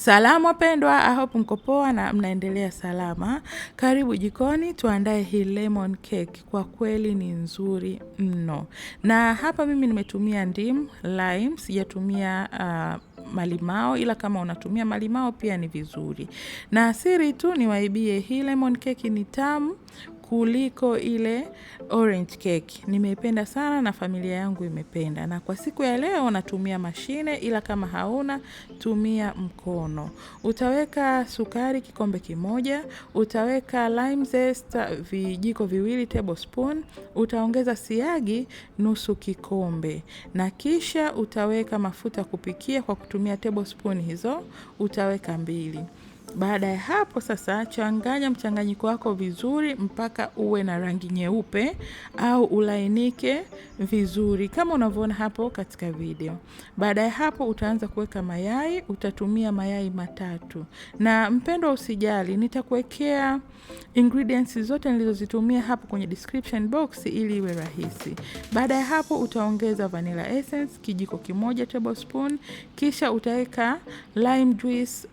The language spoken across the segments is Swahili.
Salamu wapendwa, I hope mko poa na mnaendelea salama. Karibu jikoni tuandae hii lemon cake. Kwa kweli ni nzuri mno. Na hapa mimi nimetumia ndimu, lime, sijatumia malimao, ila kama unatumia malimao pia ni vizuri. Na siri tu niwaibie, hii lemon cake ni tamu kuliko ile orange cake. Nimeipenda sana na familia yangu imependa. Na kwa siku ya leo natumia mashine, ila kama hauna tumia mkono. Utaweka sukari kikombe kimoja, utaweka lime zest vijiko viwili tablespoon, utaongeza siagi nusu kikombe. Na kisha utaweka mafuta kupikia kwa kutumia tablespoon hizo, utaweka 2. Baada ya hapo sasa changanya mchanganyiko wako vizuri mpaka uwe na rangi nyeupe au ulainike vizuri kama unavyoona hapo katika video. Baada ya hapo utaanza kuweka mayai, utatumia mayai 3. Na mpendwa usijali, nitakuwekea ingredients zote nilizozitumia hapo kwenye description box ili iwe rahisi. Baada ya hapo utaongeza vanilla essence kijiko kimoja tablespoon, kisha utaweka lime juice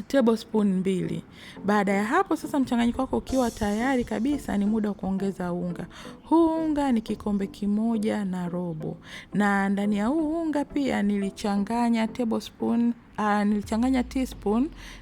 tablespoon 2. Baada ya hapo sasa mchanganyiko wako ukiwa tayari kabisa ni muda wa kuongeza unga. Huu unga ni kikombe kimoja na robo. Na ndani ya huu unga pia nilichanganya teaspoon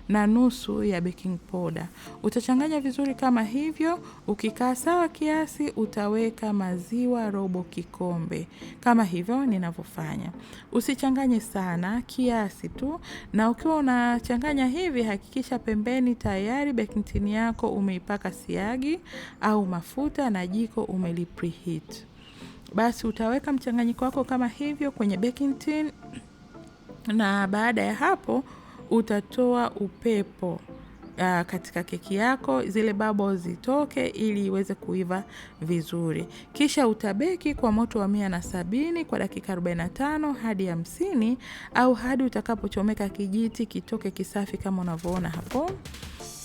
na nusu ya baking powder. Utachanganya vizuri kama hivyo, ukikaa sawa kiasi utaweka maziwa robo kikombe. Kama hivyo ninavyofanya. Usichanganye sana, kiasi tu, na ukiwa unachanganya hivi hakikisha pembeni tayari baking tin yako umeipaka siagi au mafuta na jiko umelipreheat. Basi utaweka mchanganyiko wako kama hivyo kwenye baking tin na baada ya hapo utatoa upepo katika keki yako, zile bubbles zitoke ili iweze kuiva vizuri. Kisha utabeki kwa moto wa 170 kwa dakika 45 hadi 50 au hadi utakapochomeka kijiti kitoke kisafi kama unavyoona hapo.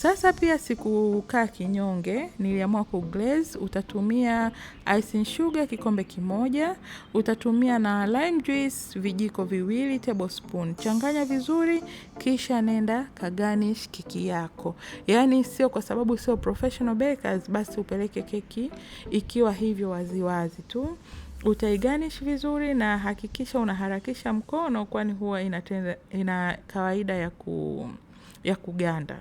Sasa pia sikukaa kinyonge, niliamua kuglaze. Utatumia icing sugar kikombe kimoja, utatumia na lime juice vijiko 2 tablespoon. Changanya vizuri, kisha nenda kagarnish keki yako. Yaani sio kwa sababu sio professional bakers, basi upeleke keki ikiwa hivyo waziwazi tu. Utaigarnish vizuri na hakikisha unaharakisha mkono kwani huwa ina kawaida ya kuganda.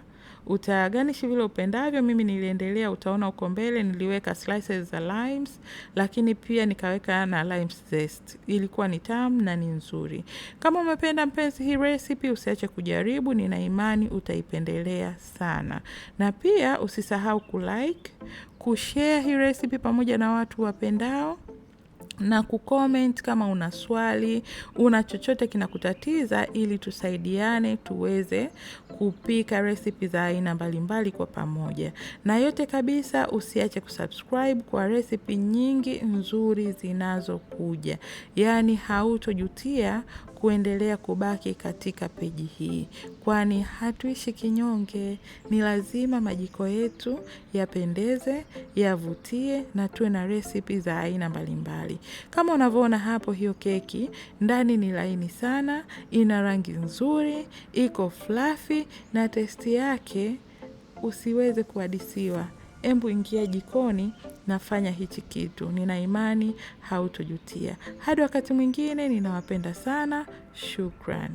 Utaganishi vile upendavyo. Mimi niliendelea, utaona uko mbele niliweka slices za limes, lakini pia nikaweka na lime zest. Ilikuwa ni tamu na ni nzuri. Kama umependa mpenzi hii recipe usiache kujaribu, nina imani utaipendelea sana. Na pia usisahau kulike, kushare hii recipe pamoja na watu wapendao, na kucomment kama una swali, una chochote kinakutatiza ili tusaidiane tuweze kupika recipe za aina mbalimbali kwa pamoja. Na yote kabisa usiache kusubscribe kwa recipe nyingi nzuri zinazokuja. Yaani hautojutia kuendelea kubaki katika peji hii. Kwani hatuishi kinyonge, ni lazima majiko yetu yapendeze, yavutie na tuwe na recipe za aina mbalimbali. Kama unavyoona hapo hiyo keki, ndani ni laini sana, ina rangi nzuri, iko fluffy na testi yake usiweze kuhadisiwa. Embu ingia jikoni na fanya hichi kitu. Nina imani hautojutia. Hadi wakati mwingine, ninawapenda sana. Shukran.